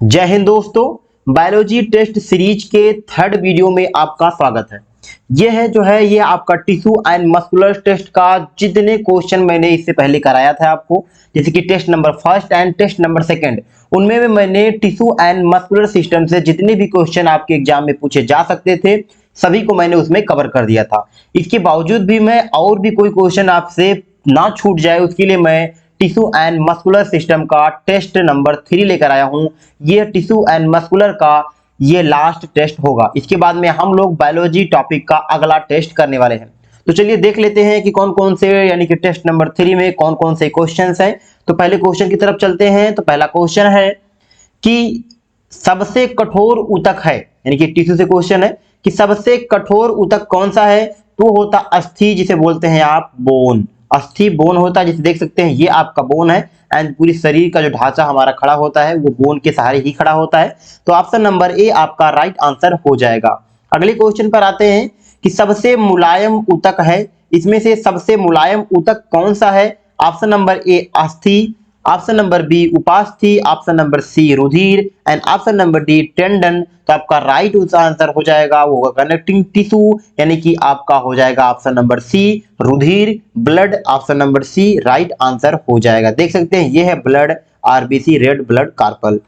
जय हिंद दोस्तों, Baljet test series के थर्ड वीडियो में आपका स्वागत है। ये आपका टिश्यू एंड मस्कुलर टेस्ट का जितने क्वेश्चन मैंने इससे पहले कराया था आपको, जैसे कि test number first and test number second, उनमें भी मैंने टिश्यू एंड मस्कुलर सिस्टम से जितने भी क्वेश्चन आपके एग्जाम में पूछे जा सकते थे सभी को मैंने उसमें कवर कर दिया था। इसके बावजूद भी मैं और भी कोई क्वेश्चन आपसे ना छूट जाए उसके लिए मैं टिश्यू एंड मस्कुलर सिस्टम का टेस्ट नंबर 3 लेकर आया हूं। ये टिश्यू एंड मस्कुलर का ये लास्ट टेस्ट होगा। इसके बाद में हम लोग बायोलॉजी टॉपिक का अगला टेस्ट करने वाले हैं। तो चलिए देख लेते हैं कि कौन कौन से यानी कि टेस्ट नंबर 3 में कौन कौन से क्वेश्चंस हैं। तो पहले क्वेश्चन की तरफ चलते हैं। तो पहला क्वेश्चन है कि सबसे कठोर ऊतक है, यानी कि टिश्यू से क्वेश्चन है कि सबसे कठोर ऊतक कौन सा है। तो होता अस्थि, जिसे बोलते हैं आप बोन। अस्थि बोन होता है, जिसे देख सकते हैं ये आपका बोन है एंड पूरी शरीर का जो ढांचा हमारा खड़ा होता है वो बोन के सहारे ही खड़ा होता है। तो ऑप्शन नंबर ए आपका राइट आंसर हो जाएगा। अगले क्वेश्चन पर आते हैं कि सबसे मुलायम ऊतक है, इसमें से सबसे मुलायम ऊतक कौन सा है। ऑप्शन नंबर ए अस्थि, ऑप्शन नंबर बी उपास्थि, ऑप्शन नंबर सी रुधिर and option number D tendon. तो आपका राइट आंसर हो जाएगा वो होगा कनेक्टिंग टिश्यू, यानी कि आपका हो जाएगा ऑप्शन नंबर सी रुधिर blood. Option number C right answer हो जाएगा। देख सकते हैं ये है blood RBC red blood carpal.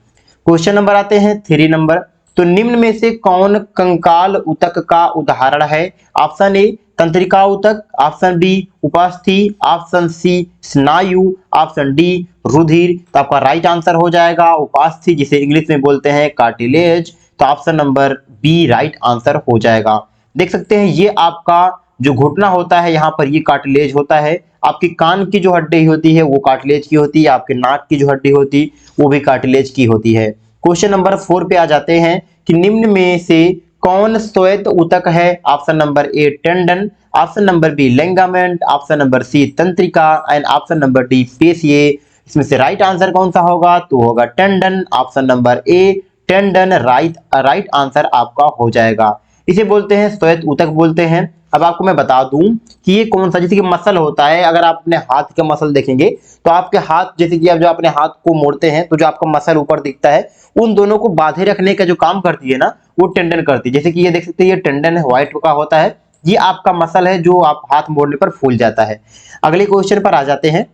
Question number आते हैं 3 नंबर। तो निम्न में से कौन कंकाल ऊतक का उदाहरण है। ऑप्शन ए तंत्रिका ऊतक, ऑप्शन बी उपास्थि, ऑप्शन सी स्नायु, ऑप्शन डी रुधिर। तो आपका राइट आंसर हो जाएगा उपास्थि, जिसे इंग्लिश में बोलते हैं कार्टिलेज। तो option number B right answer हो जाएगा। देख सकते हैं ये आपका जो घुटना होता है यहाँ पर ये कार्टिलेज होता है। आपकी कान की जो हड्डी होती है वो कार्टिलेज की होती है, आपके नाक की जो हड्डी होती है वो भी कार्टिलेज की होती है। क्वेश्चन नंबर 4 पे आ जाते हैं कि निम्न में से कौन श्वेत ऊतक है। Option number A tendon, option number B ligament, option number C तंत्रिका एंड ऑप्शन नंबर डी पेशिये। इसमें से राइट आंसर कौन सा होगा। तो होगा tendon. Option number A tendon right answer आपका हो जाएगा। इसे बोलते हैं श्वेत ऊतक बोलते हैं। अब आपको मैं बता दूं कि ये कौन सा, जैसे कि मसल होता है, अगर आप अपने हाथ का मसल देखेंगे तो आपके हाथ, जैसे कि आप जो अपने हाथ को मोड़ते हैं तो जो आपका मसल ऊपर दिखता है उन दोनों को बांधे रखने का जो काम करती है ना वो टेंडन करती है। जैसे कि ये देख सकते हैं ये टेंडन है, व्हाइट का होता है, ये आपका मसल है जो आप हाथ मोड़ने पर फूल जाता है। अगले क्वेश्चन पर आ जाते हैं।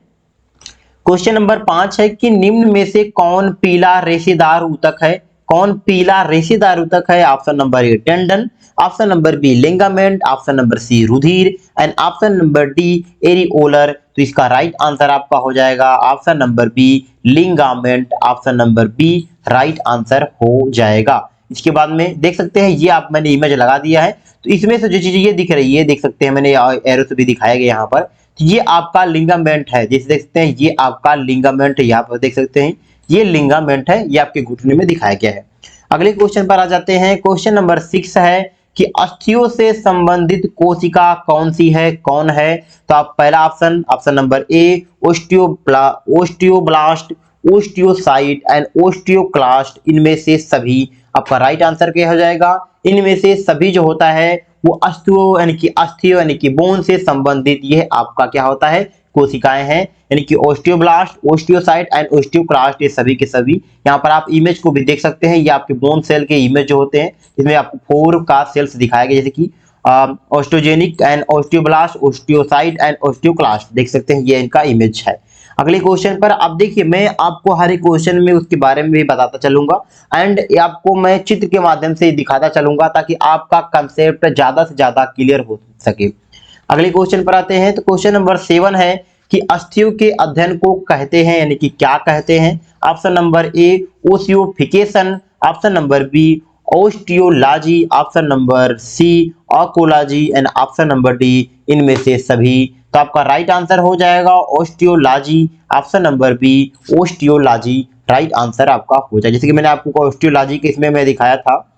क्वेश्चन नंबर 5 है कि निम्न में से कौन पीला रेशेदार ऊतक है। कौन पीला रेशेदार ऊतक है। Option number A tendon, option number B ligament, option number C रुधिर and option number D areolar. तो इसका राइट आंसर आपका हो जाएगा option number B ligament. Option number B right answer हो जाएगा। इसके बाद में देख सकते हैं ये आप मैंने इमेज लगा दिया है। तो इसमें से जो चीज ये दिख रही है, देख सकते हैं मैंने एरो से भी दिखाया गया यहाँ पर, तो ये आपका लिगामेंट है। जैसे देख सकते हैं ये आपका लिगामेंट है, यहाँ पर देख सकते हैं ये लिगामेंट है, ये आपके घुटने में दिखाया गया है। अगले क्वेश्चन पर आ जाते हैं। क्वेश्चन नंबर 6 है कि अस्थियों से संबंधित कोशिका कौन सी है, कौन है। तो आप पहला option number A osteoblast, osteocyte and osteoclast, इनमें से सभी आपका राइट आंसर क्या हो जाएगा। इनमें से सभी जो होता है वो अस्थियों यानी कि बोन से संबंधित ये आपका क्या होता है कोशिकाएं हैं, यानी कि ओस्टियोब्लास्ट, ओस्टियोसाइट एंड ओस्टियोक्लास्ट, ये सभी के सभी। यहाँ पर आप इमेज को भी देख सकते हैं, ये आपके बोन सेल के इमेज जो होते हैं जिसमें आपको 4 का सेल्स दिखाया गया, जैसे कि osteogenic and osteoblast, osteocyte and osteoclast, देख सकते हैं ये इनका इमेज है। अगले क्वेश्चन पर अब देखिए मैं आपको हर एक क्वेश्चन में उसके बारे में भी बताता चलूंगा एंड आपको मैं चित्र के माध्यम से दिखाता चलूंगा ताकि आपका कंसेप्ट ज्यादा से ज्यादा क्लियर हो सके। अगले क्वेश्चन पर आते हैं। तो क्वेश्चन नंबर 7 है कि अस्थियों के अध्ययन को कहते हैं, यानी कि क्या कहते हैं। Option number A ossification, option number B osteology, option number C oncology and option number D इनमें से सभी। तो आपका राइट आंसर हो जाएगा osteology. Option number B osteology right answer आपका हो जाएगा। जैसे कि मैंने आपको ओस्टियोलॉजी के इसमें मैं दिखाया था,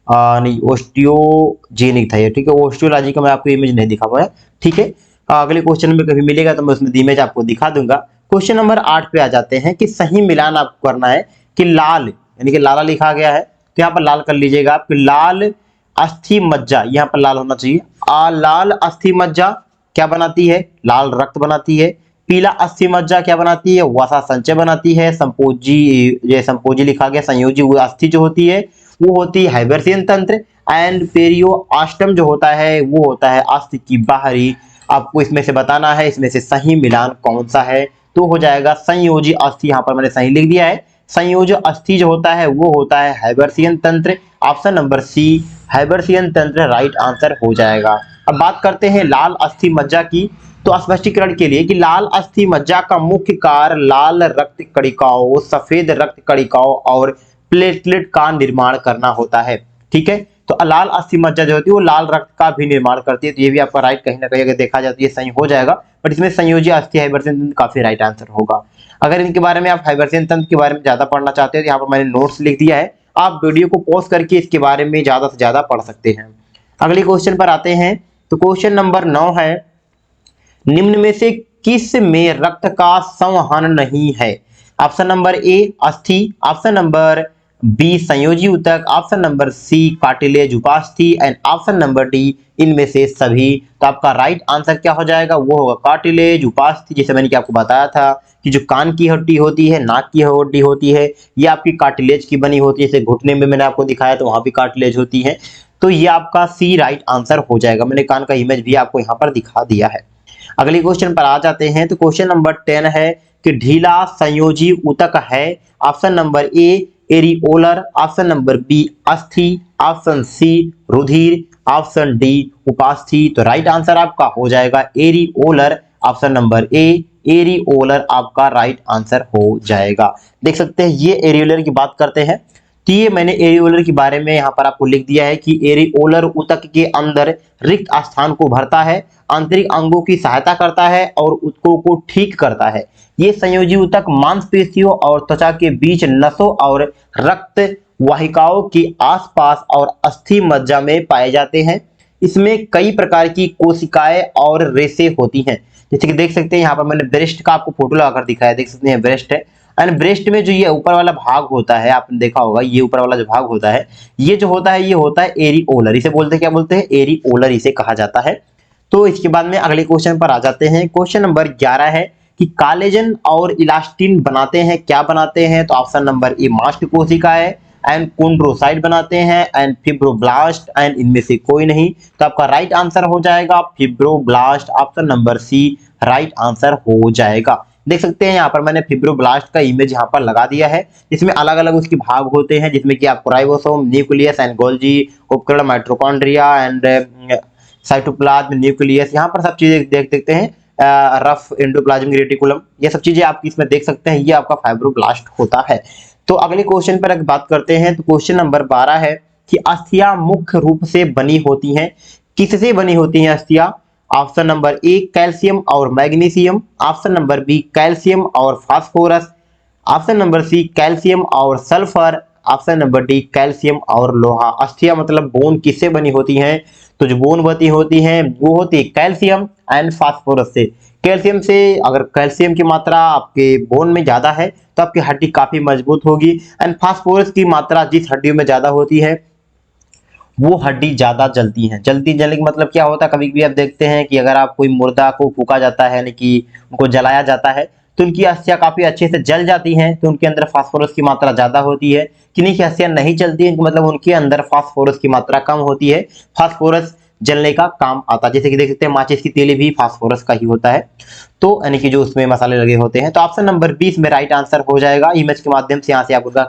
नहीं ओस्टियोजेनिक था ये, ठीक है। ओस्टियोलॉजी का मैं आपको इमेज नहीं दिखा पाया, ठीक है। अगले क्वेश्चन में कभी मिलेगा तो मैं उसमें इमेज आपको दिखा दूंगा। क्वेश्चन नंबर 8 पे आ जाते हैं कि सही मिलान आपको करना है कि लाल, यानी कि लाला लिखा गया है तो यहाँ पर लाल कर लीजिएगा आप। लाल अस्थि मज्जा, यहाँ पर लाल होना चाहिए। लाल अस्थि मज्जा क्या बनाती है, लाल रक्त बनाती है। पीला अस्थि मज्जा क्या बनाती है, वसा संचय बनाती है। संपोजी, ये संपोजी लिखा गया, संयोजी अस्थि जो होती है वो होती है हाइबर्सियन तंत्र। एंड पेरियो ऑस्टम जो होता है वो होता है अस्थि की बाहरी। आपको इसमें से बताना है इसमें से सही मिलान कौन सा है, तो हो जाएगा संयोजी अस्थि। यहाँ पर मैंने सही लिख दिया है, संयोजी अस्थि जो होता है वो होता है हाइबर्सियन तंत्र। ऑप्शन नंबर सी हाइबर्सियन तंत्र राइट आंसर हो जाएगा। अब बात करते हैं लाल अस्थि मज्जा की। तो स्पष्टीकरण के लिए कि लाल अस्थि मज्जा का मुख्य कार्य लाल रक्त कणिकाओं, सफेद रक्त कणिकाओं और प्लेटलेट का निर्माण करना होता है। ठीक है, तो लाल अस्थि मज्जा जो होती है वो लाल रक्त का भी निर्माण करती है। तो ये भी आपका राइट कहीं ना कहीं अगर देखा जाए तो ये सही हो जाएगा, बट इसमें संयोजी अस्थि हाइबर्सियन तंत्र काफी राइट आंसर होगा। अगर इनके बारे में आप हाइबर्सियन तंत्र के बारे में ज्यादा पढ़ना चाहते हैं तो यहाँ पर मैंने नोट्स लिख दिया है, आप वीडियो को पॉज करके इसके बारे में ज्यादा से ज्यादा पढ़ सकते हैं। अगले क्वेश्चन पर आते हैं। तो क्वेश्चन नंबर 9 है, निम्न में से किस में रक्त का संवहन नहीं है। ऑप्शन नंबर ए अस्थि, ऑप्शन नंबर बी संयोजी ऊतक, ऑप्शन नंबर सी कार्टिलेज उपास्थि एंड ऑप्शन नंबर डी इनमें से सभी। तो आपका राइट आंसर क्या हो जाएगा, वो होगा कार्टिलेज उपास्थि। जैसे मैंने आपको बताया था कि जो कान की हड्डी होती है, नाक की हड्डी होती है, ये आपकी कार्टिलेज की बनी होती है। जैसे घुटने में मैंने आपको दिखाया तो वहां भी कार्टिलेज होती है। तो ये आपका सी राइट आंसर हो जाएगा। मैंने कान का इमेज भी आपको यहाँ पर दिखा दिया है। अगले क्वेश्चन पर आ जाते हैं। तो क्वेश्चन नंबर 10 है कि ढीला संयोजी ऊतक है। Option number A areolar, option number B अस्थि, ऑप्शन सी रुधिर, ऑप्शन डी उपास्थि। तो राइट आंसर आपका हो जाएगा एरिओलर, ऑप्शन नंबर ए एरिओलर आपका राइट आंसर हो जाएगा। देख सकते हैं ये एरिओलर की बात करते हैं। तो ये मैंने एरिओलर के बारे में यहाँ पर आपको लिख दिया है कि एरिओलर ऊतक के अंदर रिक्त स्थान को भरता है, आंतरिक अंगों की सहायता करता है और ऊतकों को ठीक करता है। ये संयोजी ऊतक मांसपेशियों और त्वचा के बीच नसों और रक्त वाहिकाओं के आसपास और अस्थि मज्जा में पाए जाते हैं। इसमें कई प्रकार की कोशिकाएं और रेशे होती हैं। जैसे कि देख सकते हैं यहाँ पर मैंने ब्रेस्ट का आपको फोटो लगाकर दिखाया, देख सकते हैं ब्रेस्ट है। एंड ब्रेस्ट में जो ये ऊपर वाला भाग होता है, आपने देखा होगा ये ऊपर वाला जो भाग होता है, ये जो होता है ये होता है एरिओलर। इसे बोलते हैं, क्या बोलते हैं, एरिओलर इसे कहा जाता है। तो इसके बाद में अगले क्वेश्चन पर आ जाते हैं। क्वेश्चन नंबर 11 है कि कोलेजन और इलास्टिन बनाते हैं, क्या बनाते हैं। तो ऑप्शन नंबर ए मास्ट कोशिकाएं एंड कोन्ड्रोसाइट बनाते हैं एंड फिब्रोब्लास्ट एंड इनमें से कोई नहीं। तो आपका राइट आंसर हो जाएगा fibroblast, option number C right answer हो जाएगा। देख सकते हैं यहाँ पर मैंने फिब्रोब्लास्ट का इमेज यहाँ पर लगा दिया है, जिसमें अलग अलग उसके भाग होते हैं, जिसमें कि आपको राइबोसोम, न्यूक्लियस एंड गोल्जी, उपकरण, माइटोकॉन्ड्रिया एंड साइटोप्लाज्म, न्यूक्लियस, यहाँ पर सब चीजें देख सकते हैं, रफ एंडोप्लाज्मिक रेटिकुलम, ये सब चीजें आप इसमें देख सकते हैं। ये आपका फाइब्रोब्लास्ट होता है। तो अगले क्वेश्चन पर बात करते हैं। तो क्वेश्चन नंबर 12 है कि अस्थियां मुख्य रूप से बनी होती हैं, किससे बनी होती हैं अस्थियां। ऑप्शन नंबर ए कैल्शियम और magnesium, option number B calcium और phosphorus, option number C calcium और sulphur, option number D calcium और लोहा। अस्थियां मतलब बोन किससे बनी होती हैं, तो जो बोन बनी होती हैं वो होती है कैल्शियम एंड फास्फोरस से। कैल्शियम से, अगर कैल्शियम की मात्रा आपके बोन में ज्यादा है तो आपकी हड्डी काफी मजबूत होगी। एंड फास्फोरस की मात्रा जिस हड्डियों में ज्यादा होती है वो हड्डी ज्यादा जलती है। जलने का मतलब क्या होता है, कभी कभी आप देखते हैं कि अगर आप कोई मुर्दा को फूका जाता है, यानी कि उनको जलाया जाता है, तो उनकी अस्थियां काफी अच्छे से जल जाती हैं। तो उनके अंदर फास्फोरस की मात्रा ज्यादा होती है। किन्हीं की अस्थियां नहीं जलती है, मतलब उनके अंदर फास्फोरस की मात्रा कम होती है। फास्फोरस जलने का काम आता है। जैसे कि देख सकते हैं माचिस की तीली भी फास्फोरस का ही होता है, तो यानी कि जो उसमें मसाले लगे होते हैं। तो ऑप्शन नंबर 20 में राइट आंसर हो जाएगा। इमेज के माध्यम से यहाँ से आप उनका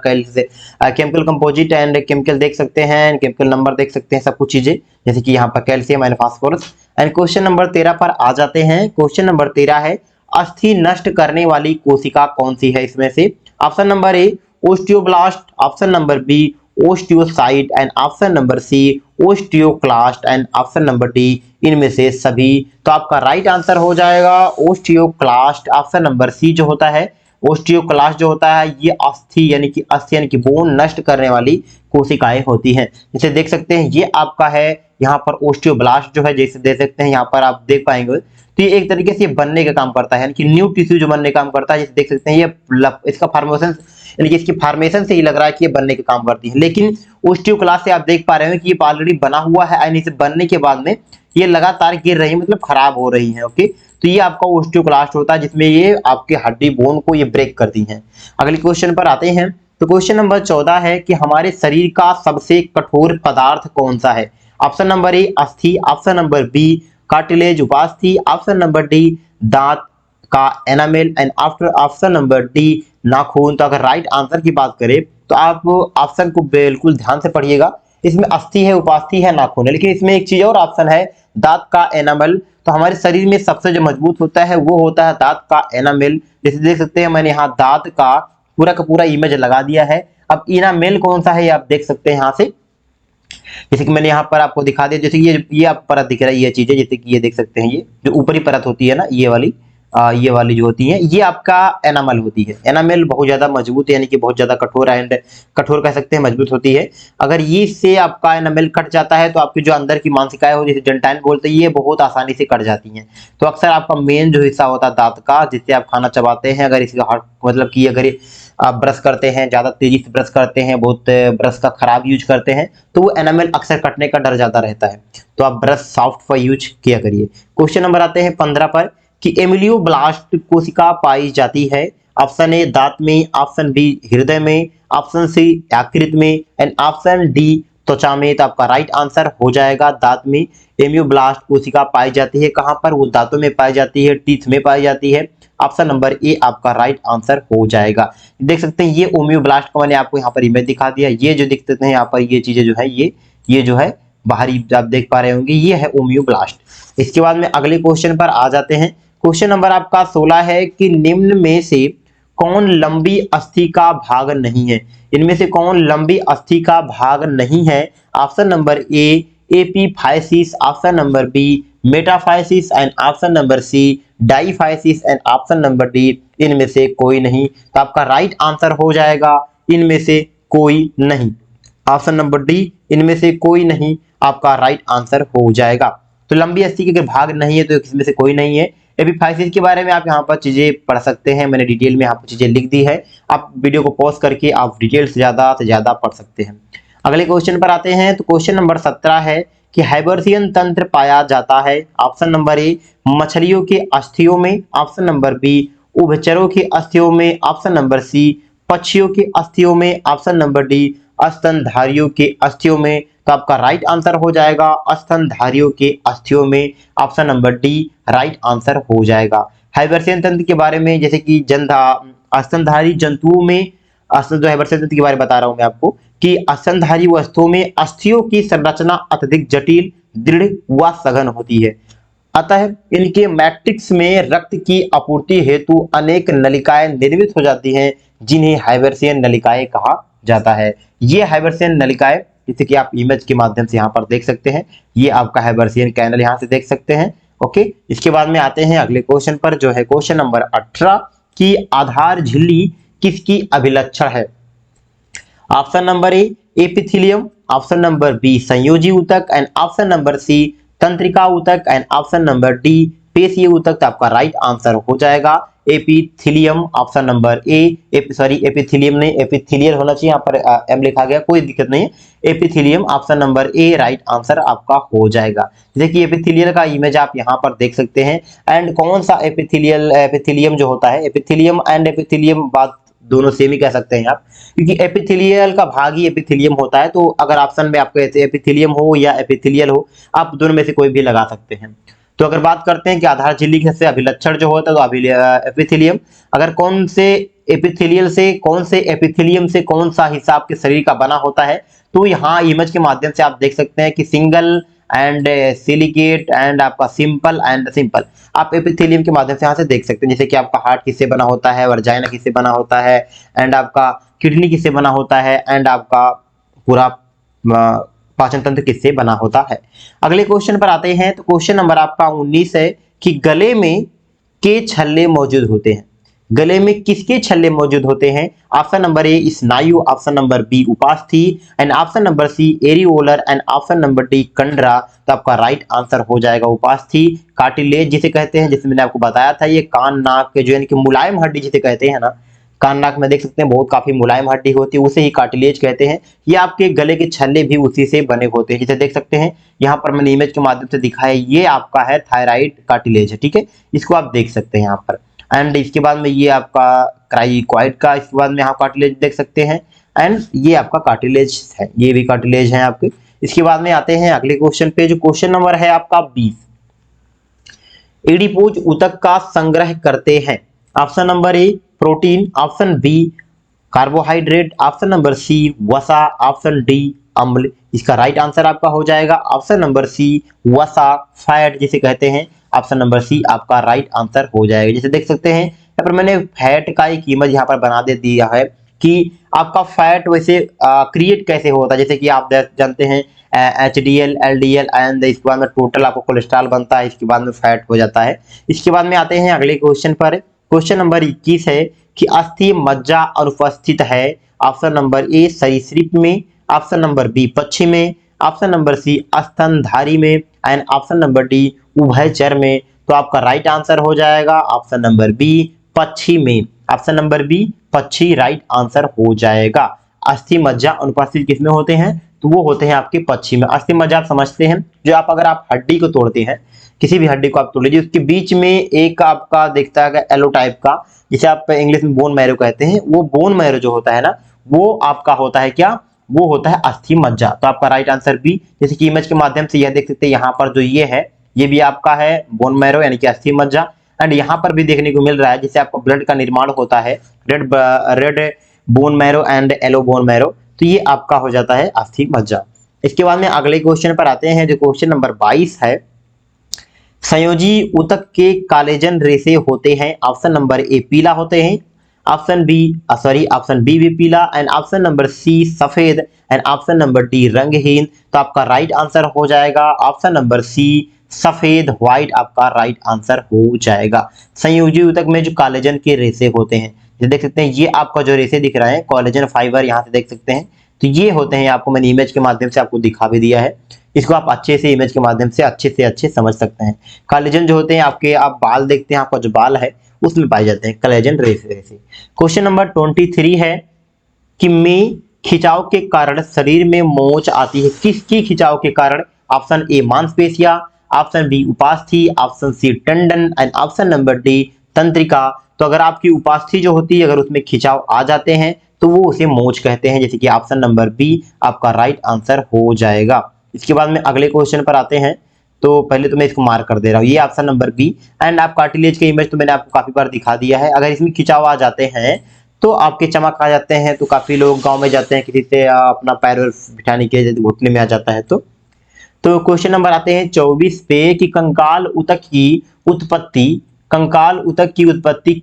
केमिकल कंपोजिट एंड केमिकल देख सकते हैं, केमिकल नंबर देख सकते हैं, सब कुछ चीजें, जैसे कि यहाँ पर calcium and phosphorus. And question number 13 पर आ जाते हैं। क्वेश्चन नंबर 13 है अस्थि नष्ट करने वाली कोशिका कौन सी है इसमें से। Option number A osteoblast, option number B osteocyte and option number C osteoclast and option number D इनमें से सभी। तो आपका राइट आंसर हो जाएगा ओस्टियोक्लास्ट, ऑप्शन नंबर सी जो होता है ओस्टियोक्लास्ट जो होता है ये अस्थि यानी कि बोन नष्ट करने वाली कोशिकाएं होती हैं। जैसे देख सकते हैं ये आपका है यहाँ पर ओस्टियोब्लास्ट जो है, जैसे देख सकते हैं यहाँ पर आप देख पाएंगे, तो ये एक तरीके से बनने का काम करता है, यानी कि न्यू टिश्यू जो बनने का काम करता है। जैसे देख सकते हैं ये इसका फॉर्मेशन, यानी कि इसकी फॉर्मेशन से ही लग रहा है कि ये बनने का काम करती है। लेकिन ओस्टियोक्लास्ट से आप देख पा रहे हैं कि ये ऑलरेडी बना हुआ है, यानी इसे बनने के बाद में ये लगातार गिर रही है, मतलब खराब हो रही है। ओके, तो ये आपका ओस्टियोक्लास्ट होता है जिसमें ये आपके हड्डी बोन को ये ब्रेक करती हैं। अगले क्वेश्चन पर आते हैं। तो क्वेश्चन नंबर 14 है कि हमारे शरीर का सबसे कठोर पदार्थ कौन सा है? ऑप्शन नंबर ए अस्थि, ऑप्शन नंबर बी कार्टिलेज उपास्थि, ऑप्शन नंबर डी दांत का enamel and after option number D नाखून। तो अगर राइट आंसर की बात करें तो आप ऑप्शन को बिल्कुल ध्यान से पढ़िएगा। इसमें अस्थि है, उपास्थि है, नाखून है, लेकिन इसमें एक चीज और ऑप्शन है दांत का एनामल। तो हमारे शरीर में सबसे जो मजबूत होता है वो होता है दांत का एनामेल। जैसे देख सकते हैं मैंने यहाँ दांत का पूरा इमेज लगा दिया है। अब इनामेल कौन सा है ये आप देख सकते हैं यहाँ से, जैसे कि मैंने यहाँ पर आपको दिखा दिया। जैसे ये आप परत दिख रहा है, ये चीजें जैसे कि ये देख सकते हैं, ये जो ऊपरी परत होती है ना, ये वाली जो होती है ये आपका एनामल होती है। एनामल बहुत ज्यादा मजबूत है, यानी कि बहुत ज्यादा कठोर एंड कठोर कह सकते हैं, मजबूत होती है। अगर ये से आपका एनामल कट जाता है तो आपकी जो अंदर की मांसपेशियां हो जैसे डेंटाइन बोलते हैं ये बहुत आसानी से कट जाती हैं। तो अक्सर आपका मेन जो हिस्सा होता है दांत का जिससे आप खाना चबाते हैं, अगर इसका मतलब कि अगर आप ब्रश करते हैं, ज्यादा तेजी से ब्रश करते हैं, बहुत ब्रश का खराब यूज करते हैं तो वो एनामल अक्सर कटने का डर ज्यादा रहता है। तो आप ब्रश सॉफ्ट का यूज किया करिए। क्वेश्चन नंबर आते हैं 15 पर कि एमिलियोब्लास्ट कोशिका पाई जाती है। ऑप्शन ए दांत में, ऑप्शन बी हृदय में, ऑप्शन सी यकृत में एंड ऑप्शन डी त्वचा में। तो आपका राइट आंसर हो जाएगा दांत में एमियोब्लास्ट कोशिका पाई जाती है। कहां पर? वो दांतों में पाई जाती है, टीथ में पाई जाती है। ऑप्शन नंबर ए आपका राइट आंसर हो जाएगा। देख सकते हैं ये ओमियोब्लास्ट का मैंने आपको यहाँ पर इमेज दिखा दिया। ये जो दिखते हैं यहाँ पर ये चीजें जो है ये जो है बाहरी आप देख पा रहे होंगे ये है ओमियोब्लास्ट। इसके बाद में अगले क्वेश्चन पर आ जाते हैं। क्वेश्चन नंबर आपका 16 है कि निम्न में से कौन लंबी अस्थि का भाग नहीं है? इनमें से कौन लंबी अस्थि का भाग नहीं है? Option number A epiphysis, option number B metaphysis and option number C diaphysis and option number D इनमें से कोई नहीं। तो आपका राइट आंसर हो जाएगा इनमें से कोई नहीं। ऑप्शन नंबर डी इनमें से कोई नहीं आपका राइट आंसर हो जाएगा। तो लंबी अस्थि के अगर भाग नहीं है तो इसमें से कोई नहीं है। एपीफाइसिस के बारे में आप यहाँ पर चीजें पढ़ सकते हैं, मैंने डिटेल में यहाँ पर चीजें लिख दी है। आप वीडियो को पॉज करके आप डिटेल से ज्यादा पढ़ सकते हैं। अगले क्वेश्चन पर आते हैं। तो क्वेश्चन नंबर 17 है कि हाइबर्सियन तंत्र पाया जाता है। ऑप्शन नंबर ए मछलियों के अस्थियों में, ऑप्शन नंबर बी उभयचरों के अस्थियों में, ऑप्शन नंबर सी पक्षियों के अस्थियों में, ऑप्शन नंबर डी स्तनधारियों के अस्थियों में। तो आपका राइट आंसर हो जाएगा स्तनधारियों के अस्थियों में। Option number D right answer हो जाएगा। हाइबर्सियन तंत्र के बारे में जैसे कि स्तनधारी जंतुओं में जो हाइबर्सियन तंत्र के बारे में बता रहा हूं मैं आपको कि स्तनधारी वस्तुओं में अस्थियों की संरचना अत्यधिक जटिल, दृढ़ व सघन होती है। अतः इनके मैट्रिक्स में रक्त की आपूर्ति हेतु अनेक नलिकाएं निर्मित हो जाती हैं जिन्हें हाइबर्सियन नलिकाएं कहा जाता है। ये हाइबर्सियन नलिकाएं जैसे कि आप इमेज के माध्यम से यहाँ पर देख सकते हैं, ये आपका हाइबर्सियन कैनल यहाँ से देख सकते हैं। ओके, इसके बाद में आते हैं अगले क्वेश्चन पर जो है क्वेश्चन नंबर 18 की आधार झिल्ली किसकी अभिलक्षण है? Option number A epithelium, option number B संयोजी ऊतक एंड ऑप्शन नंबर सी तंत्रिका ऊतक एंड ऑप्शन नंबर डी पेशीय ऊतक। तो आपका राइट आंसर हो जाएगा epithelium. Option number A epithelium नहीं एपिथेलियल होना चाहिए, यहाँ पर एम लिखा गया, कोई दिक्कत नहीं है। Epithelium option number A right answer आपका हो जाएगा। देखिए एपिथेलियल का इमेज आप यहाँ पर देख सकते हैं। एंड कौन सा एपिथेलियम जो होता है, एपिथेलियम एंड एपिथेलियम बात दोनों सेम ही कह सकते हैं आप, क्योंकि एपिथेलियल का भाग ही एपिथेलियम होता है। तो अगर ऑप्शन में आपको एपिथेलियम हो या एपिथेलियल हो आप दोनों में से कोई भी लगा सकते हैं। तो अगर बात करते हैं कि आधार झिल्ली से अभिलक्षण जो होता है तो एपिथेलियम, अगर कौन से एपिथेलियल से कौन से एपिथेलियम से कौन सा हिस्सा आपके शरीर का बना होता है, तो यहाँ इमेज के माध्यम से आप देख सकते हैं कि सिंगल एंड सिलिकेट एंड आपका सिंपल एंड सिंपल आप एपिथेलियम के माध्यम से यहाँ से देख सकते हैं। जैसे कि आपका हार्ट किससे बना होता है, वर्जाइना किससे बना होता है एंड आपका किडनी किससे बना होता है एंड आपका पूरा पाचन तंत्र किससे बना होता है। अगले क्वेश्चन पर आते हैं। तो क्वेश्चन नंबर आपका 19 है कि गले में के छल्ले मौजूद होते हैं। गले में किसके छल्ले मौजूद होते हैं? ऑप्शन नंबर ए स्नायु, ऑप्शन नंबर बी उपास्थि and option number C areolar and option number D कंडरा। तो आपका राइट आंसर हो जाएगा उपास्थि। कार्टिलेज जिसे कहते हैं, जिसे मैंने आपको बताया था, ये कान नाक के जो यानी कि मुलायम हड्डी जिसे कहते हैं ना, कान नाक में देख सकते हैं बहुत काफी मुलायम हड्डी होती है, उसे ही कार्टिलेज कहते हैं। ये आपके गले के छल्ले भी उसी से बने होते हैं। जैसे देख सकते हैं यहाँ पर मैंने इमेज के माध्यम से दिखाया, ये आपका है थायराइड कार्टिलेज है, ठीक है, इसको आप देख सकते हैं यहाँ पर। एंड इसके बाद में ये आपका क्राइकॉइड का, इसके बाद में यहाँ कार्टिलेज देख सकते हैं, एंड ये आपका कार्टिलेज है, ये भी कार्टिलेज है आपके। इसके बाद में आते हैं अगले क्वेश्चन पे, जो क्वेश्चन नंबर है आपका 20। एडिपोज ऊतक का संग्रह करते हैं। Option number A protein, option B carbohydrate, option number C वसा, ऑप्शन डी अम्ल। इसका राइट आंसर आपका हो जाएगा ऑप्शन नंबर सी वसा, फैट जिसे कहते हैं। ऑप्शन नंबर सी आपका राइट आंसर हो जाएगा। जैसे देख सकते हैं यहाँ पर मैंने फैट का एक इमेज यहाँ पर बना दे दिया है कि आपका फैट वैसे क्रिएट कैसे होता है। जैसे कि आप जानते हैं HDL LDL एंड इसके बाद में टोटल आपको कोलेस्ट्रॉल बनता है, इसके बाद में फैट हो जाता है। इसके बाद में आते हैं अगले क्वेश्चन पर। क्वेश्चन नंबर 21 है कि अस्थि मज्जा अनुपस्थित है। ऑप्शन नंबर ए सरीसृप में, ऑप्शन नंबर बी पक्षी में, ऑप्शन नंबर सी स्तनधारी में एंड ऑप्शन नंबर डी उभयचर में। तो आपका राइट आंसर हो जाएगा ऑप्शन नंबर बी पक्षी में। ऑप्शन नंबर बी पक्षी राइट आंसर हो जाएगा। अस्थि मज्जा अनुपस्थित किसमें होते हैं, तो वो होते हैं आपके पक्षी में। अस्थि मज्जा आप समझते हैं, जो आप अगर आप हड्डी को तोड़ते हैं, किसी भी हड्डी को आप तोड़ लीजिए, उसके बीच में एक आपका दिखता है एलो टाइप का, जिसे आप इंग्लिश में बोन मैरो कहते हैं। वो बोन मैरो जो होता है ना, वो आपका होता है क्या, वो होता है अस्थि मज्जा। तो आपका राइट आंसर बी। जैसे कि इमेज के माध्यम से यह देख सकते हैं, यहाँ पर जो ये है, ये भी आपका है बोन मैरो यानी कि अस्थि मज्जा। एंड यहाँ पर भी देखने को मिल रहा है जिससे आपका ब्लड का निर्माण होता है, red bone marrow and yellow bone marrow. तो ये आपका हो जाता है अस्थि मज्जा। इसके बाद में अगले क्वेश्चन पर आते हैं, जो क्वेश्चन नंबर 22 है। संयोजी ऊतक के कॉलेजन रेशे होते हैं। ऑप्शन नंबर ए पीला होते हैं, ऑप्शन बी भी पीला एंड ऑप्शन नंबर सी सफेद एंड ऑप्शन नंबर डी रंगहीन। तो आपका राइट आंसर हो जाएगा ऑप्शन नंबर सी सफेद, व्हाइट आपका राइट आंसर हो जाएगा। संयोजी ऊतक में जो कोलेजन के रेशे होते हैं, ये देख सकते हैं, ये आपका जो रेशे दिख रहा है कोलेजन फाइबर, यहाँ से देख सकते हैं, तो ये होते हैं। आपको मैंने इमेज के माध्यम से आपको दिखा भी दिया है, इसको आप अच्छे से इमेज के माध्यम से अच्छे समझ सकते हैं। कोलेजन जो होते हैं आपके, आप बाल देखते हैं, आपका जो बाल है उसमें पाए जाते हैं कोलेजन रेशे। क्वेश्चन नंबर 23 है कि में खिंचाव के कारण शरीर में मोच आती है, किसकी खिंचाव के कारण। ऑप्शन ए मांसपेशियां, ऑप्शन बी उपास्थि, option C tendon and option number D तंत्रिका। तो अगर आपकी उपास्थि जो होती है, अगर उसमें खिंचाव आ जाते हैं तो वो उसे मोच कहते हैं। जैसे कि ऑप्शन नंबर बी आपका राइट आंसर हो जाएगा। इसके बाद में अगले क्वेश्चन पर आते हैं, तो पहले तो मैं इसको मार्क कर दे रहा हूँ, ये ऑप्शन नंबर बी। एंड आप कार्टिलेज के इमेज तो मैंने आपको काफी बार दिखा दिया है। अगर इसमें खिंचाव आ जाते हैं तो आपके चमक आ जाते हैं, तो काफी लोग गांव में जाते हैं, किसी से अपना पैर बिठाने के घुटने में आ जाता है। तो क्वेश्चन नंबर आते हैं 24 पे कि कंकाल ऊतक की उत्पत्ति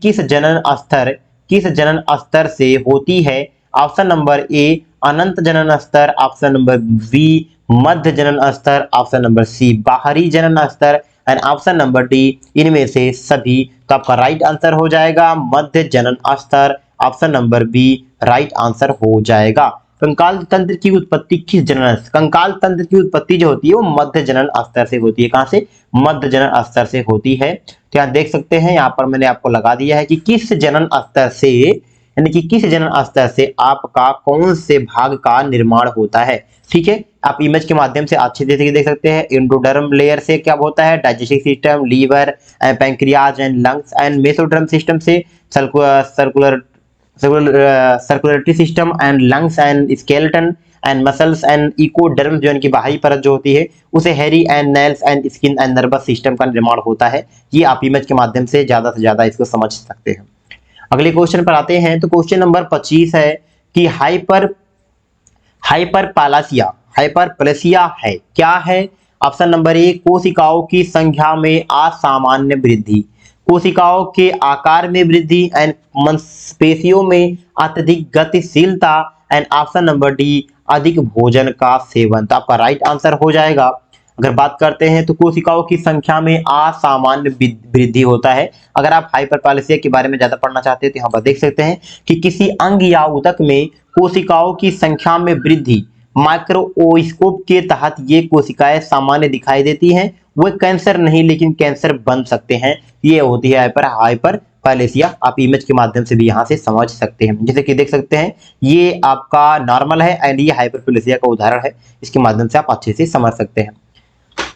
किस जनन स्तर से होती है। ऑप्शन नंबर ए अनंत जनन स्तर, ऑप्शन नंबर बी मध्य जनन स्तर, ऑप्शन नंबर सी बाहरी जनन स्तर एंड ऑप्शन नंबर डी इनमें से सभी। तो आपका राइट आंसर हो जाएगा मध्य जनन स्तर, option number B right answer हो जाएगा। कंकाल तंत्र की उत्पत्ति कंकाल तंत्र की उत्पत्ति जो होती है वो मध्य जनन स्तर से होती है। कहां से, मध्य जनन स्तर से होती है। तो यहाँ देख सकते हैं, यहाँ पर मैंने आपको लगा दिया है कि किस जनन स्तर से, यानी कि किस जनन स्तर से आपका कौन से भाग का निर्माण होता है। ठीक है, आप इमेज के माध्यम से अच्छे से देख सकते हैं। एंडोडर्म लेयर से क्या होता है, digestive system, liver, pancreas and lungs and mesoderm system से circulatory system and lungs and skeleton and muscles and ectoderm जो इनकी बाहरी परत जो होती है उसे hair and nails and skin and nervous system का निर्माण होता है। ये आप इमेज के माध्यम से ज्यादा इसको समझ सकते हैं। अगले क्वेश्चन पर आते हैं, तो क्वेश्चन नंबर 25 है कि हाइपरप्लेसिया है क्या है। ऑप्शन नंबर ए कोशिकाओं की संख्या में असामान्य वृद्धि, कोशिकाओं के आकार में वृद्धि एंड मांसपेशियों में अत्यधिक गतिशीलता एंड ऑप्शन नंबर डी अधिक भोजन का सेवन। तो आपका राइट आंसर हो जाएगा। अगर बात करते हैं तो कोशिकाओं की संख्या में असामान्य वृद्धि होता है। अगर आप हाइपरप्लेसिया के बारे में ज्यादा पढ़ना चाहते हैं तो यहाँ पर देख सकते हैं कि किसी अंग या ऊतक में कोशिकाओं की संख्या में वृद्धि, माइक्रोस्कोप के तहत ये कोशिकाएं सामान्य दिखाई देती हैं। वो कैंसर नहीं लेकिन कैंसर बन सकते हैं। ये होती है हाइपर पैलेसिया आप इमेज के माध्यम से भी यहाँ से समझ सकते हैं। जैसे कि देख सकते हैं ये आपका नॉर्मल है एंड ये हाइपरप्लेसिया का उदाहरण है, इसके माध्यम से आप अच्छे से समझ सकते हैं।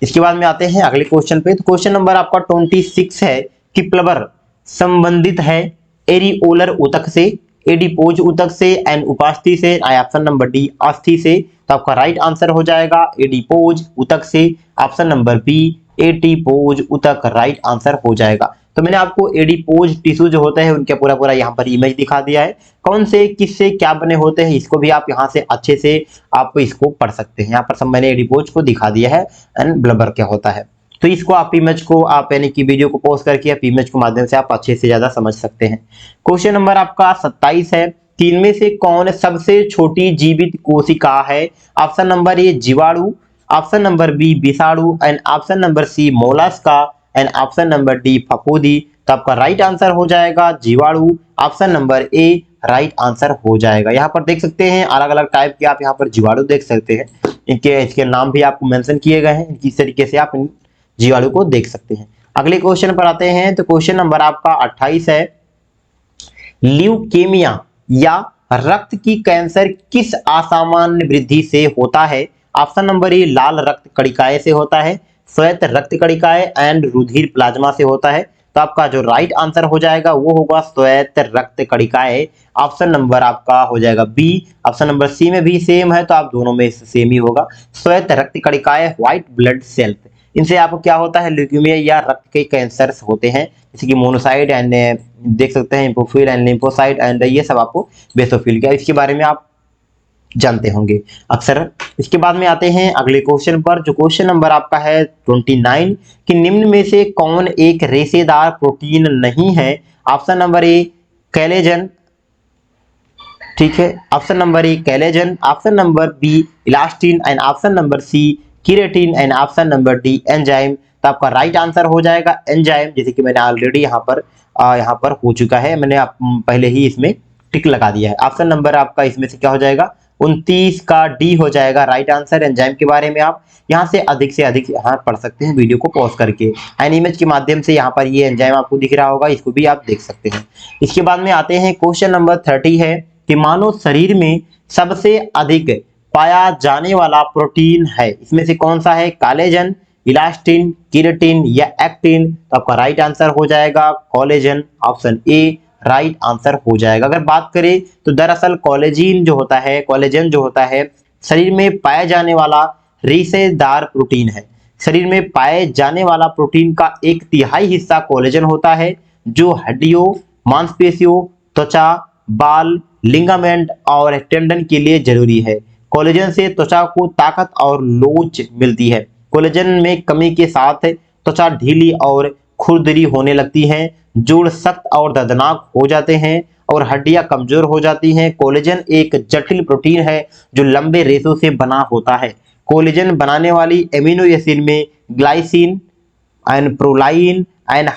इसके बाद में आते हैं अगले क्वेश्चन पे। तो क्वेश्चन नंबर आपका 26 है कि प्लवर संबंधित है एरिओलर ऊतक से, एडिपोज ऊतक से एंड उपास्थि से, ऑप्शन नंबर डी अस्थि से। तो आपका राइट आंसर हो जाएगा एडिपोज ऊतक से, ऑप्शन नंबर बी एडिपोज ऊतक राइट आंसर हो जाएगा। तो मैंने आपको एडिपोज टिश्यू जो होते हैं उनके पूरा यहाँ पर इमेज दिखा दिया है, कौन से किससे क्या बने होते हैं इसको भी आप यहाँ से अच्छे से आप इसको पढ़ सकते हैं। यहाँ पर सब मैंने एडिपोज को दिखा दिया है एंड ब्लबर क्या होता है। तो इसको आप इमेज को आप यानी कि वीडियो को पॉज करके आप इमेज के माध्यम से आप अच्छे से ज्यादा समझ सकते हैं। क्वेश्चन नंबर आपका 27 है कि इनमें से कौन सबसे छोटी जीवित कोशिका है। ऑप्शन नंबर ए जीवाणु, ऑप्शन नंबर बी विषाणु and option number C mollusca and option number D फफूंदी। तो आपका राइट आंसर हो जाएगा जीवाणु, option number A right answer हो जाएगा। यहाँ पर देख सकते हैं अलग अलग टाइप के आप यहाँ पर जीवाणु देख सकते हैं, इसके नाम भी आपको मेंशन किए गए हैं, इस तरीके से आप इन जीवाणु को देख सकते हैं। अगले क्वेश्चन पर आते हैं। तो क्वेश्चन नंबर आपका 28 है ल्यूकेमिया या रक्त की कैंसर किस असामान्य वृद्धि से होता है। ऑप्शन नंबर ए लाल रक्त कणिकाएं से होता है, श्वेत रक्त कणिकाएं एंड रुधिर प्लाज्मा से होता है। तो आपका जो राइट आंसर हो जाएगा वो होगा श्वेत रक्त कणिकाएं, ऑप्शन नंबर आपका हो जाएगा बी। ऑप्शन नंबर सी में भी सेम है तो आप दोनों में सेम ही होगा, श्वेत रक्त कणिकाएं व्हाइट ब्लड सेल्स, इनसे आपको क्या होता है ल्यूकेमिया या रक्त के कैंसर्स होते हैं, जैसे कि मोनोसाइट एंड देख सकते हैं लिम्फोफिल एंड लिम्फोसाइट एंड ये सब आपको बेसोफिल का इसके बारे में आप जानते होंगे अक्सर। इसके बाद में आते हैं अगले क्वेश्चन पर। जो क्वेश्चन नंबर आपका है 29 कि निम्न में से कौन एक रेशेदार प्रोटीन नहीं है। ऑप्शन नंबर ए कैलेजन, ठीक है, option number A collagen, option number B elastin and option number C keratin and option number D enzyme. तो आपका राइट आंसर हो जाएगा एंजाइम, जैसे कि मैंने ऑलरेडी यहाँ पर हो चुका है, मैंने पहले ही इसमें टिक लगा दिया है। ऑप्शन नंबर आपका इसमें से क्या हो जाएगा 29 का डी हो जाएगा राइट आंसर। एंजाइम के बारे में आप यहाँ से अधिक यहाँ पढ़ सकते हैं वीडियो को पॉज करके, एंड इमेज के माध्यम से यहाँ पर ये एंजाइम आपको दिख रहा होगा, इसको भी आप देख सकते हैं। इसके बाद में आते हैं क्वेश्चन नंबर 30 है कि मानव शरीर में सबसे अधिक पाया जाने वाला प्रोटीन है, इसमें से कौन सा है, कोलेजन, इलास्टिन, कीरेटिन या एक्टिन। तो आपका राइट आंसर हो जाएगा collagen, option A right answer हो जाएगा। अगर बात करें तो दरअसल कोलेजन जो होता है शरीर में पाए जाने वाला रेशेदार प्रोटीन है। शरीर में पाए जाने वाला प्रोटीन का 1/3 हिस्सा कोलेजन होता है, जो हड्डियों, मांसपेशियों, त्वचा, बाल, लिगामेंट और टेंडन के लिए जरूरी है। कोलेजन से त्वचा को ताकत और लोच मिलती है। कोलेजन में कमी के साथ त्वचा ढीली और खुरदरी होने लगती हैं, जोड़ सख्त और दर्दनाक हो जाते हैं और हड्डियां कमजोर हो जाती हैं। कोलेजन एक जटिल प्रोटीन है जो लंबे रेशों से बना होता है। कोलेजन बनाने वाली एमिनो एसिड में ग्लाइसिन एंड प्रोलाइन एंड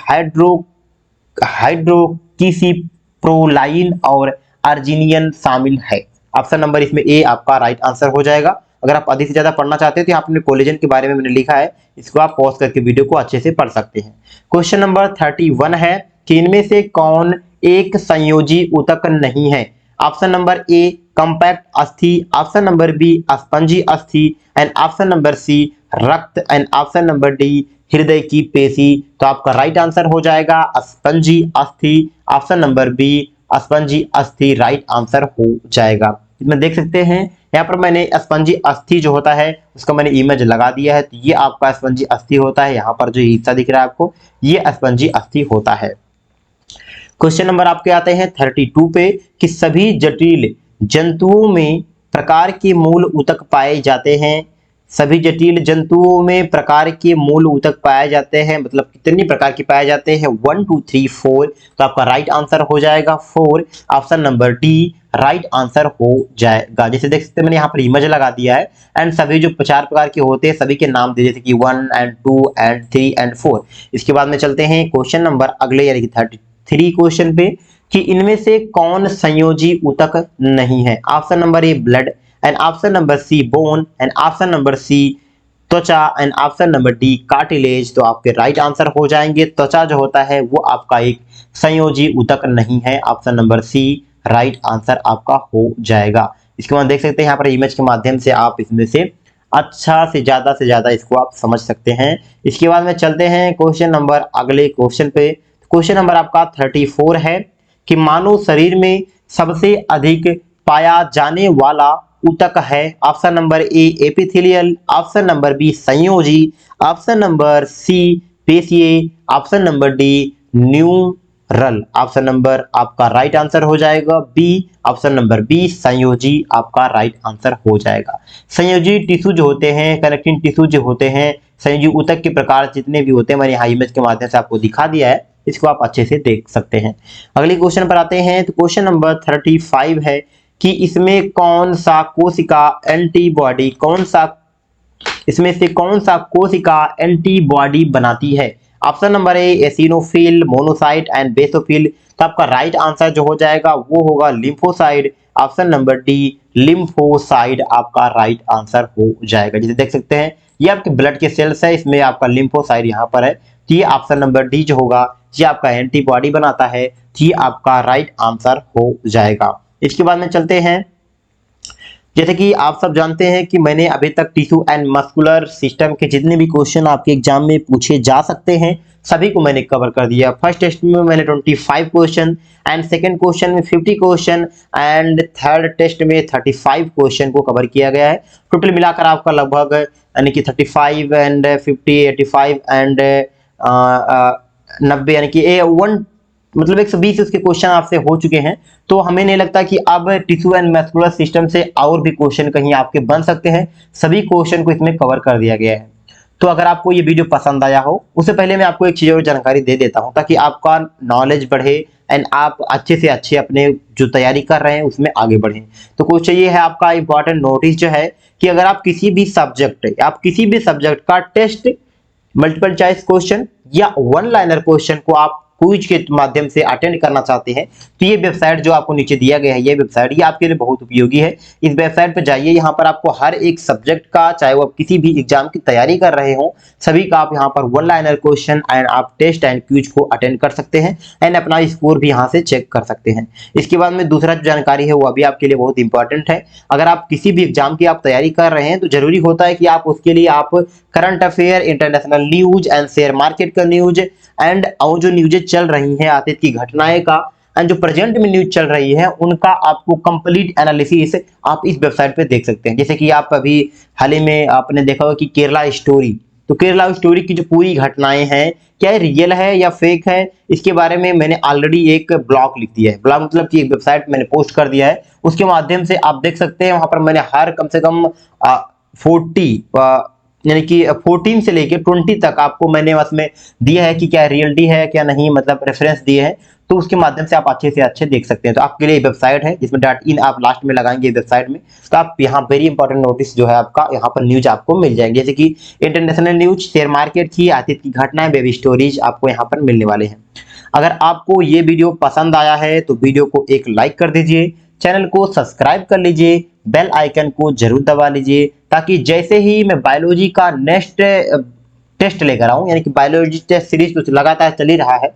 हाइड्रोक्सीप्रोलाइन और अर्जिनियन शामिल है। ऑप्शन नंबर इसमें ए आपका राइट आंसर हो जाएगा। अगर आप अधिक से ज्यादा पढ़ना चाहते हैं तो यहाँ पे कोलेजन के बारे में मैंने लिखा है, इसको आप पॉज करके वीडियो को अच्छे से पढ़ सकते हैं। क्वेश्चन नंबर 31 है कि इनमें से कौन एक संयोजी ऊतक नहीं है। ऑप्शन नंबर ए कॉम्पैक्ट अस्थि, ऑप्शन नंबर बी स्पंजी अस्थि एंड ऑप्शन नंबर सी रक्त एंड ऑप्शन नंबर डी हृदय की पेशी। तो आपका राइट आंसर हो जाएगा स्पंजी अस्थि, ऑप्शन नंबर बी स्पंजी अस्थि राइट आंसर हो जाएगा। इसमें देख सकते हैं यहाँ पर मैंने स्पंजी अस्थि जो होता है उसका मैंने इमेज लगा दिया है, तो ये आपका स्पंजी अस्थि होता है। यहाँ पर जो हिस्सा दिख रहा है आपको ये स्पंजी अस्थि होता है। क्वेश्चन नंबर आपके आते हैं 32 पे कि सभी जटिल जंतुओं में प्रकार के मूल ऊतक पाए जाते हैं। सभी जटिल जंतुओं में प्रकार के मूल ऊतक पाए जाते हैं, मतलब कितनी प्रकार के पाए जाते हैं 1 2 3 4। तो आपका राइट आंसर हो जाएगा 4, option number D right answer हो जाएगा। जैसे देख सकते हैं मैंने यहाँ पर इमेज लगा दिया है एंड सभी जो 4 प्रकार के होते हैं सभी के नाम दे, जैसे कि 1 एंड 2 एंड 3 एंड 4। इसके बाद में चलते हैं क्वेश्चन नंबर अगले यानी कि 33 क्वेश्चन पे कि इनमें से कौन संयोजी ऊतक नहीं है। Option number A blood and option number C bone and option number C त्वचा and option number D cartilage. तो आपके राइट आंसर हो जाएंगे त्वचा जो होता है वो आपका एक संयोजी ऊतक नहीं है। Option number C right answer आपका हो जाएगा। इसके बाद देख सकते हैं यहाँ पर इमेज के माध्यम से आप इसमें से अच्छा से ज्यादा इसको आप समझ सकते हैं। इसके बाद में चलते हैं क्वेश्चन नंबर अगले क्वेश्चन पे। क्वेश्चन नंबर आपका 34 है कि मानव शरीर में सबसे अधिक पाया जाने वाला ऊतक है। Option number A epithelial, option number B संयोजी, ऑप्शन नंबर सी पेशीय, option number D neural. Option number आपका राइट आंसर हो जाएगा बी, ऑप्शन नंबर बी संयोजी आपका राइट आंसर हो जाएगा। संयोजी टिश्यू जो होते हैं, कनेक्टिंग टिश्यू जो होते हैं, संयोजी ऊतक के प्रकार जितने भी होते हैं मैंने यहाँ इमेज के माध्यम से आपको दिखा दिया है, इसको आप अच्छे से देख सकते हैं। अगले क्वेश्चन पर आते हैं। तो क्वेश्चन नंबर 35 है कि इसमें कौन सा कोशिका एंटीबॉडी, इसमें से कौन सा कोशिका एंटीबॉडी बनाती है। Option number A eosinophil, monocyte and basophil. तो आपका राइट आंसर जो हो जाएगा वो होगा lymphocyte. Option number D lymphocyte आपका राइट आंसर हो जाएगा। जैसे देख सकते हैं ये आपके ब्लड के सेल्स है, इसमें आपका लिम्फोसाइड यहाँ पर है। तो ये ऑप्शन नंबर डी जो होगा ये आपका एंटीबॉडी बनाता है, तो ये आपका राइट आंसर हो जाएगा। इसके बाद में चलते हैं। जैसे कि आप सब जानते हैं कि मैंने अभी तक टिश्यू एंड मस्कुलर सिस्टम के जितने भी क्वेश्चन आपके एग्जाम में पूछे जा सकते हैं सभी को मैंने कवर कर दिया। फर्स्ट टेस्ट में मैंने 25 क्वेश्चन एंड सेकंड क्वेश्चन में 50 क्वेश्चन एंड थर्ड टेस्ट में 35 क्वेश्चन को कवर किया गया है। टोटल मिलाकर आपका लगभग यानी कि 35 एंड 50 85 एंड 90 यानी कि 120 उसके क्वेश्चन आपसे हो चुके हैं। तो हमें नहीं लगता कि अब टिश्यू एंड मस्कुलर सिस्टम से और भी क्वेश्चन कहीं आपके बन सकते हैं। सभी क्वेश्चन को इसमें कवर कर दिया गया है। तो अगर आपको ये वीडियो पसंद आया हो, उससे पहले मैं आपको एक चीज और जानकारी दे देता हूं ताकि आपका नॉलेज बढ़े एंड आप अच्छे से अच्छे अपने जो तैयारी कर रहे हैं उसमें आगे बढ़ें। तो क्वेश्चन ये है आपका इंपॉर्टेंट नोटिस जो है कि अगर आप किसी भी सब्जेक्ट का टेस्ट, मल्टीपल चॉइस क्वेश्चन या वन लाइनर क्वेश्चन को आप क्विज के माध्यम से अटेंड करना चाहते हैं तो ये वेबसाइट जो आपको नीचे दिया गया है, ये वेबसाइट ये आपके लिए बहुत उपयोगी है। इस वेबसाइट पर जाइए, यहाँ पर आपको हर एक सब्जेक्ट का, चाहे वो आप किसी भी एग्जाम की तैयारी कर रहे हो, सभी का आप यहाँ पर वन लाइनर क्वेश्चन एंड आप टेस्ट एंड क्विज को अटेंड कर सकते हैं एंड अपना स्कोर भी यहाँ से चेक कर सकते हैं। इसके बाद में दूसरा जो जानकारी है वो अभी आपके लिए बहुत इंपॉर्टेंट है। अगर आप किसी भी एग्जाम की आप तैयारी कर रहे हैं तो जरूरी होता है कि आप उसके लिए आप current affair, international news and share market का न्यूज एंड और जो न्यूज़ेज चल रही हैं अतीत की घटनाएं का एंड जो प्रेजेंट में न्यूज चल रही है उनका आपको कंप्लीट एनालिसिस आप इस वेबसाइट पे देख सकते हैं। जैसे कि आप अभी हाल ही में आपने देखा होगा कि केरला स्टोरी, तो केरला स्टोरी की जो पूरी घटनाएं हैं क्या ये रियल है या फेक है, इसके बारे में मैंने ऑलरेडी एक ब्लॉग लिख दिया है। ब्लॉग मतलब कि एक वेबसाइट मैंने पोस्ट कर दिया है, उसके माध्यम से आप देख सकते हैं। वहां पर मैंने हर कम से कम 40 यानी कि 14 से लेके 20 तक आपको मैंने उसमें दिया है कि क्या रियलिटी है क्या नहीं, मतलब रेफरेंस दिए हैं। तो उसके माध्यम से आप अच्छे से अच्छे देख सकते हैं। तो आपके लिए वेबसाइट है जिसमें .in आप लास्ट में लगाएंगे वेबसाइट में, तो आप यहाँ वेरी इंपॉर्टेंट नोटिस जो है आपका यहाँ पर न्यूज आपको मिल जाएंगे। जैसे कि इंटरनेशनल न्यूज, शेयर मार्केट की, अतीत की घटनाएं, वेब स्टोरीज आपको यहाँ पर मिलने वाले हैं। अगर आपको ये वीडियो पसंद आया है तो वीडियो को एक लाइक कर दीजिए, चैनल को सब्सक्राइब कर लीजिए, बेल आइकन को जरूर दबा लीजिए ताकि जैसे ही मैं बायोलॉजी का नेक्स्ट टेस्ट लेकर आऊं, यानी कि बायोलॉजी टेस्ट सीरीज तो लगातार चल ही रहा है,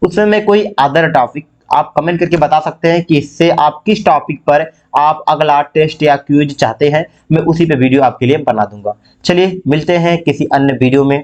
उसमें मैं कोई अदर टॉपिक आप कमेंट करके बता सकते हैं कि इससे आप किस टॉपिक पर आप अगला टेस्ट या क्विज चाहते हैं, मैं उसी पे वीडियो आपके लिए बना दूंगा। चलिए मिलते हैं किसी अन्य वीडियो में।